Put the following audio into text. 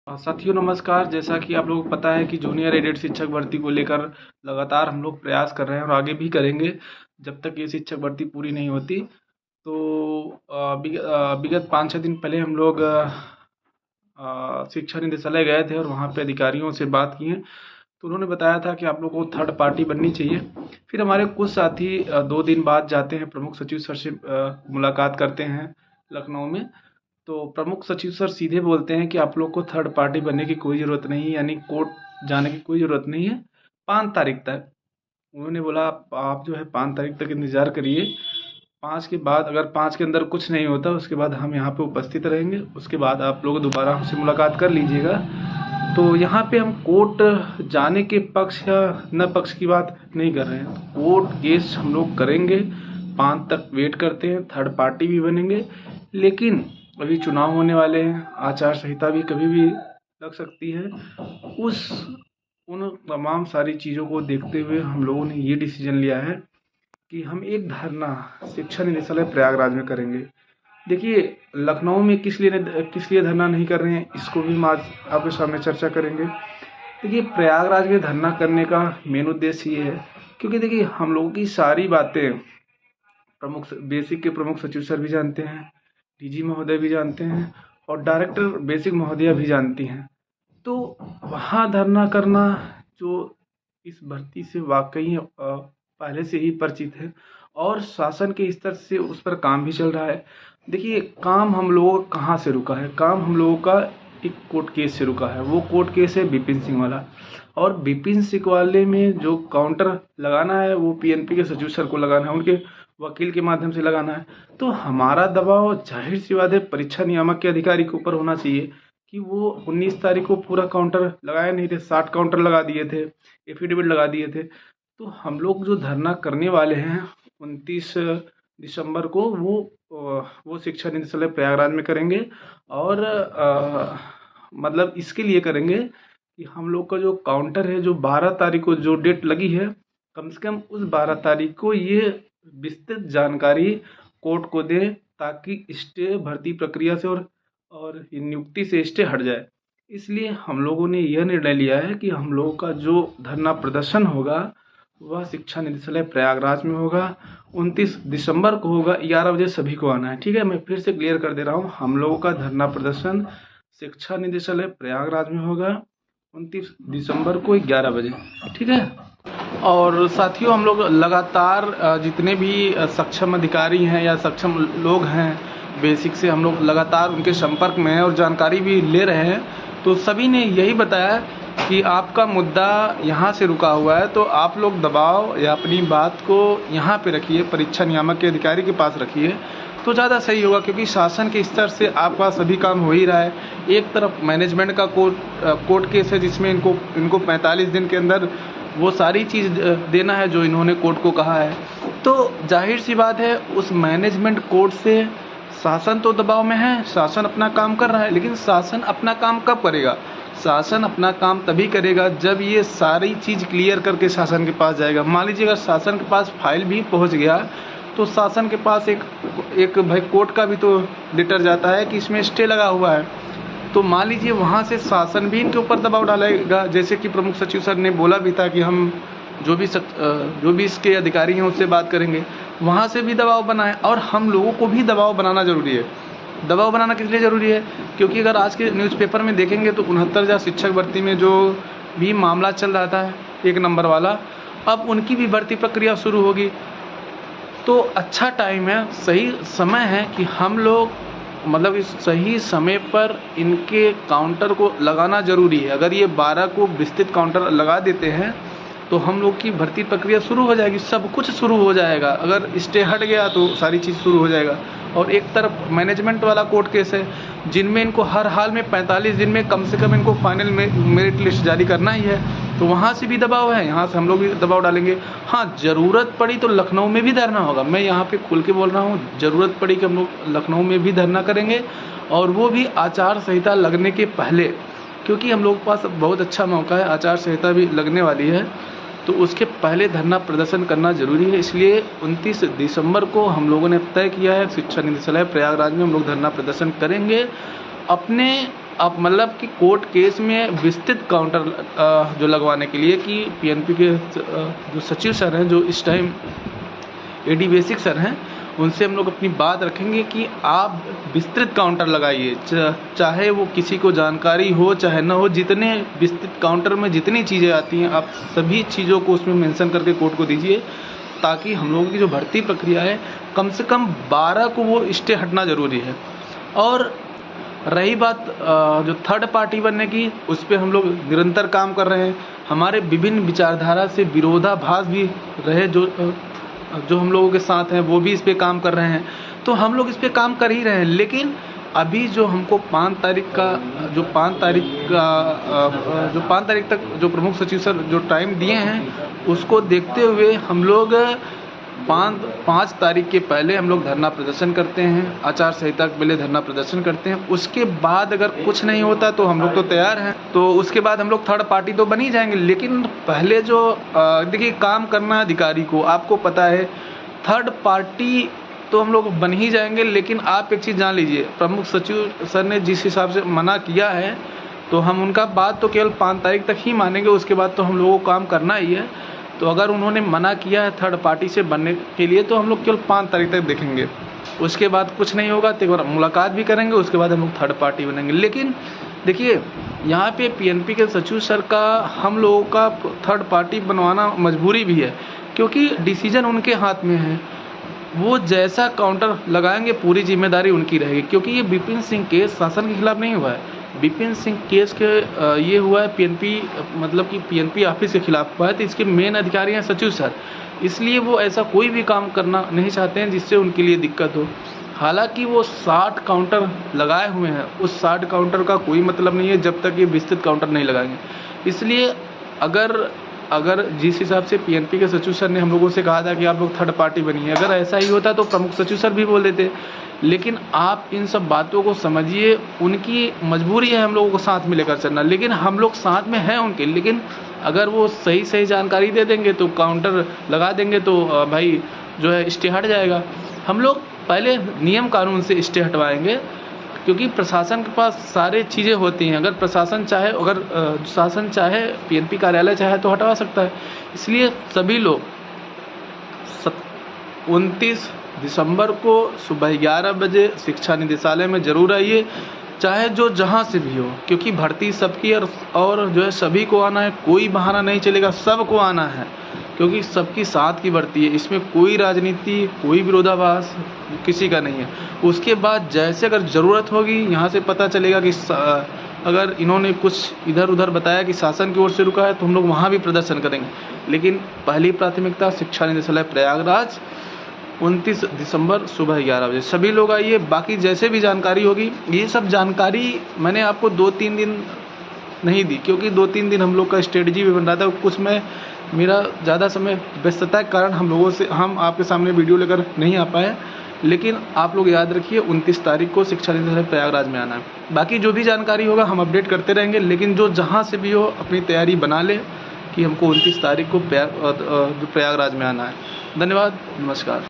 साथियों नमस्कार। जैसा कि आप लोगों को पता है कि जूनियर एडेड शिक्षक भर्ती को लेकर लगातार हम लोग प्रयास कर रहे हैं और आगे भी करेंगे जब तक ये शिक्षक भर्ती पूरी नहीं होती। तो विगत 5-6 दिन पहले हम लोग शिक्षा निदेशालय गए थे और वहाँ पे अधिकारियों से बात किए, तो उन्होंने बताया था कि आप लोगों को थर्ड पार्टी बननी चाहिए। फिर हमारे कुछ साथी 2 दिन बाद जाते हैं, प्रमुख सचिव सर से मुलाकात करते हैं लखनऊ में। तो प्रमुख सचिव सर सीधे बोलते हैं कि आप लोग को थर्ड पार्टी बनने की कोई ज़रूरत नहीं है, यानी कोर्ट जाने की कोई ज़रूरत नहीं है। 5 तारीख तक उन्होंने बोला आप जो है 5 तारीख तक इंतज़ार करिए। 5 के बाद अगर 5 के अंदर कुछ नहीं होता उसके बाद हम यहाँ पे उपस्थित रहेंगे, उसके बाद आप लोग दोबारा हमसे मुलाकात कर लीजिएगा। तो यहाँ पे हम कोर्ट जाने के पक्ष या न पक्ष की बात नहीं कर रहे हैं। कोर्ट केस हम लोग करेंगे, 5 तक वेट करते हैं, थर्ड पार्टी भी बनेंगे। लेकिन अभी चुनाव होने वाले हैं, आचार संहिता भी कभी भी लग सकती है। उस उन तमाम सारी चीज़ों को देखते हुए हम लोगों ने ये डिसीजन लिया है कि हम एक धरना शिक्षा निदेशालय प्रयागराज में करेंगे। देखिए, लखनऊ में किस लिए धरना नहीं कर रहे हैं, इसको भी हम आज आपके सामने चर्चा करेंगे। देखिए, प्रयागराज में धरना करने का मेन उद्देश्य ये है क्योंकि देखिए हम लोगों की सारी बातें प्रमुख बेसिक के प्रमुख सचिव सर भी जानते हैं, डीजी महोदय भी जानते हैं और डायरेक्टर बेसिक महोदया भी जानती हैं। तो वहाँ धरना करना जो इस भर्ती से वाकई पहले से ही परिचित है और शासन के स्तर से उस पर काम भी चल रहा है। देखिए, काम हम लोगों का कहाँ से रुका है? काम हम लोगों का एक कोर्ट केस से रुका है। वो कोर्ट केस है विपिन सिंह वाला, और विपिन सिंह वाले में जो काउंटर लगाना है वो पीएनपी के सचिव सर को लगाना है, उनके वकील के माध्यम से लगाना है। तो हमारा दबाव जाहिर सी बात है परीक्षा नियामक के अधिकारी के ऊपर होना चाहिए कि वो 19 तारीख को पूरा काउंटर लगाए नहीं थे, 60 काउंटर लगा दिए थे, एफिडेविट लगा दिए थे। तो हम लोग जो धरना करने वाले हैं 29 दिसंबर को वो शिक्षा निदेशालय प्रयागराज में करेंगे। और मतलब इसके लिए करेंगे कि हम लोग का जो काउंटर है, जो 12 तारीख को जो डेट लगी है, कम से कम उस 12 तारीख को ये विस्तृत जानकारी कोर्ट को दें ताकि स्टे भर्ती प्रक्रिया से और नियुक्ति से स्टे हट जाए। इसलिए हम लोगों ने यह निर्णय लिया है कि हम लोगों का जो धरना प्रदर्शन होगा वह शिक्षा निदेशालय प्रयागराज में होगा। 29 दिसंबर को होगा, 11 बजे सभी को आना है। ठीक है, मैं फिर से क्लियर कर दे रहा हूँ, हम लोगों का धरना प्रदर्शन शिक्षा निदेशालय प्रयागराज में होगा 29 दिसंबर को 11 बजे। ठीक है, और साथियों हम लोग लगातार जितने भी सक्षम अधिकारी हैं या सक्षम लोग हैं बेसिक से, हम लोग लगातार उनके संपर्क में हैं और जानकारी भी ले रहे हैं। तो सभी ने यही बताया कि आपका मुद्दा यहाँ से रुका हुआ है, तो आप लोग दबाव या अपनी बात को यहाँ पे रखिए, परीक्षा नियामक के अधिकारी के पास रखिए तो ज़्यादा सही होगा। क्योंकि शासन के स्तर से आपका सभी काम हो ही रहा है। एक तरफ मैनेजमेंट का कोर्ट केस है जिसमें इनको 45 दिन के अंदर वो सारी चीज़ देना है जो इन्होंने कोर्ट को कहा है। तो जाहिर सी बात है उस मैनेजमेंट कोर्ट से शासन तो दबाव में है, शासन अपना काम कर रहा है, लेकिन शासन अपना काम कब करेगा? शासन अपना काम तभी करेगा जब ये सारी चीज़ क्लियर करके शासन के पास जाएगा। मान लीजिए अगर शासन के पास फाइल भी पहुंच गया तो शासन के पास एक भाई कोर्ट का भी तो लेटर जाता है कि इसमें स्टे लगा हुआ है। तो मान लीजिए वहाँ से शासन भी इनके ऊपर दबाव डालेगा, जैसे कि प्रमुख सचिव सर ने बोला भी था कि हम जो भी इसके अधिकारी हैं उससे बात करेंगे, वहाँ से भी दबाव बनाएं। और हम लोगों को भी दबाव बनाना ज़रूरी है। दबाव बनाना किस लिए ज़रूरी है? क्योंकि अगर आज के न्यूज़पेपर में देखेंगे तो 69,000 शिक्षक भर्ती में जो भी मामला चल रहा था 1 नंबर वाला, अब उनकी भी भर्ती प्रक्रिया शुरू होगी। तो अच्छा टाइम है, सही समय है कि हम लोग मतलब इस सही समय पर इनके काउंटर को लगाना ज़रूरी है। अगर ये 12 को विस्तृत काउंटर लगा देते हैं तो हम लोग की भर्ती प्रक्रिया शुरू हो जाएगी, सब कुछ शुरू हो जाएगा। अगर स्टे हट गया तो सारी चीज़ शुरू हो जाएगा। और एक तरफ मैनेजमेंट वाला कोर्ट केस है जिनमें इनको हर हाल में 45 दिन में कम से कम इनको फाइनल मेरिट लिस्ट जारी करना ही है। तो वहाँ से भी दबाव है, यहाँ से हम लोग भी दबाव डालेंगे। हाँ, ज़रूरत पड़ी तो लखनऊ में भी धरना होगा। मैं यहाँ पे खुल के बोल रहा हूँ, ज़रूरत पड़ी कि हम लोग लखनऊ में भी धरना करेंगे, और वो भी आचार संहिता लगने के पहले, क्योंकि हम लोग के पास बहुत अच्छा मौका है, आचार संहिता भी लगने वाली है तो उसके पहले धरना प्रदर्शन करना जरूरी है। इसलिए 29 दिसंबर को हम लोगों ने तय किया है शिक्षा निदेशालय प्रयागराज में हम लोग धरना प्रदर्शन करेंगे। आप मतलब कि कोर्ट केस में विस्तृत काउंटर जो लगवाने के लिए कि पीएनपी के जो सचिव सर हैं, जो इस टाइम एडी बेसिक सर हैं, उनसे हम लोग अपनी बात रखेंगे कि आप विस्तृत काउंटर लगाइए, चाहे वो किसी को जानकारी हो चाहे ना हो, जितने विस्तृत काउंटर में जितनी चीज़ें आती हैं आप सभी चीज़ों को उसमें मेंशन करके कोर्ट को दीजिए, ताकि हम लोगों की जो भर्ती प्रक्रिया है कम से कम 12 को वो स्टे हटना ज़रूरी है। और रही बात जो थर्ड पार्टी बनने की, उस पर हम लोग निरंतर काम कर रहे हैं। हमारे विभिन्न विचारधारा से विरोधाभास भी रहे जो हम लोगों के साथ हैं, वो भी इस पे काम कर रहे हैं, तो हम लोग इस पे काम कर ही रहे हैं। लेकिन अभी जो हमको 5 तारीख तक जो प्रमुख सचिव सर जो टाइम दिए हैं, उसको देखते हुए हम लोग 5 तारीख के पहले हम लोग धरना प्रदर्शन करते हैं, आचार संहिता के पहले धरना प्रदर्शन करते हैं। उसके बाद अगर कुछ नहीं होता तो हम लोग तो तैयार हैं, तो उसके बाद हम लोग थर्ड पार्टी तो बन ही जाएंगे। लेकिन पहले जो देखिए काम करना है अधिकारी को, आपको पता है थर्ड पार्टी तो हम लोग बन ही जाएंगे। लेकिन आप एक चीज़ जान लीजिए, प्रमुख सचिव सर ने जिस हिसाब से मना किया है, तो हम उनका बात तो केवल 5 तारीख तक ही मानेंगे, उसके बाद तो हम लोगों को काम करना ही है। तो अगर उन्होंने मना किया है थर्ड पार्टी से बनने के लिए, तो हम लोग केवल 5 तारीख तक देखेंगे, उसके बाद कुछ नहीं होगा तो एक बार मुलाकात भी करेंगे, उसके बाद हम लोग थर्ड पार्टी बनेंगे। लेकिन देखिए यहाँ पे पीएनपी के सचिव सर का हम लोगों का थर्ड पार्टी बनवाना मजबूरी भी है, क्योंकि डिसीजन उनके हाथ में है। वो जैसा काउंटर लगाएंगे पूरी जिम्मेदारी उनकी रहेगी, क्योंकि ये विपिन सिंह केस शासन के खिलाफ नहीं हुआ है। विपिन सिंह केस के ये हुआ है पीएनपी मतलब कि पीएनपी ऑफिस के खिलाफ हुआ है, तो इसके मेन अधिकारी हैं सचिव सर, इसलिए वो ऐसा कोई भी काम करना नहीं चाहते हैं जिससे उनके लिए दिक्कत हो। हालांकि वो 60 काउंटर लगाए हुए हैं, उस 60 काउंटर का कोई मतलब नहीं है जब तक ये विस्तृत काउंटर नहीं लगाएंगे। इसलिए अगर जिस हिसाब से पीएनपी के सचिव सर ने हम लोगों से कहा था कि आप लोग थर्ड पार्टी बनिए, अगर ऐसा ही होता तो प्रमुख सचिव सर भी बोल देते। लेकिन आप इन सब बातों को समझिए, उनकी मजबूरी है हम लोगों को साथ में लेकर चलना, लेकिन हम लोग साथ में हैं उनके। लेकिन अगर वो सही जानकारी दे देंगे तो काउंटर लगा देंगे तो भाई जो है स्टे हट जाएगा। हम लोग पहले नियम कानून से स्टे हटवाएंगे, क्योंकि प्रशासन के पास सारी चीज़ें होती हैं। अगर प्रशासन चाहे, अगर शासन चाहे, पीएनपी कार्यालय चाहे तो हटवा सकता है। इसलिए सभी लोग 29 दिसंबर को सुबह 11 बजे शिक्षा निदेशालय में ज़रूर आइए, चाहे जो जहाँ से भी हो, क्योंकि भर्ती सबकी और जो है सभी को आना है, कोई बहाना नहीं चलेगा, सबको आना है, क्योंकि सबकी साथ की भर्ती है। इसमें कोई राजनीति, कोई विरोधाभास किसी का नहीं है। उसके बाद जैसे अगर ज़रूरत होगी, यहाँ से पता चलेगा कि अगर इन्होंने कुछ इधर उधर बताया कि शासन की ओर से रुका है, तो हम लोग वहाँ भी प्रदर्शन करेंगे। लेकिन पहली प्राथमिकता शिक्षा निदेशालय प्रयागराज, 29 दिसंबर सुबह 11 बजे सभी लोग आइए। बाकी जैसे भी जानकारी होगी, ये सब जानकारी मैंने आपको 2-3 दिन नहीं दी, क्योंकि 2-3 दिन हम लोग का स्ट्रेटजी भी बन रहा था, कुछ में मेरा ज़्यादा समय व्यस्तता के कारण हम आपके सामने वीडियो लेकर नहीं आ पाए। लेकिन आप लोग याद रखिए 29 तारीख को शिक्षा निदेशालय प्रयागराज में आना है। बाकी जो भी जानकारी होगा हम अपडेट करते रहेंगे, लेकिन जो जहाँ से भी हो अपनी तैयारी बना ले कि हमको 29 तारीख को प्रयागराज में आना है। धन्यवाद, नमस्कार।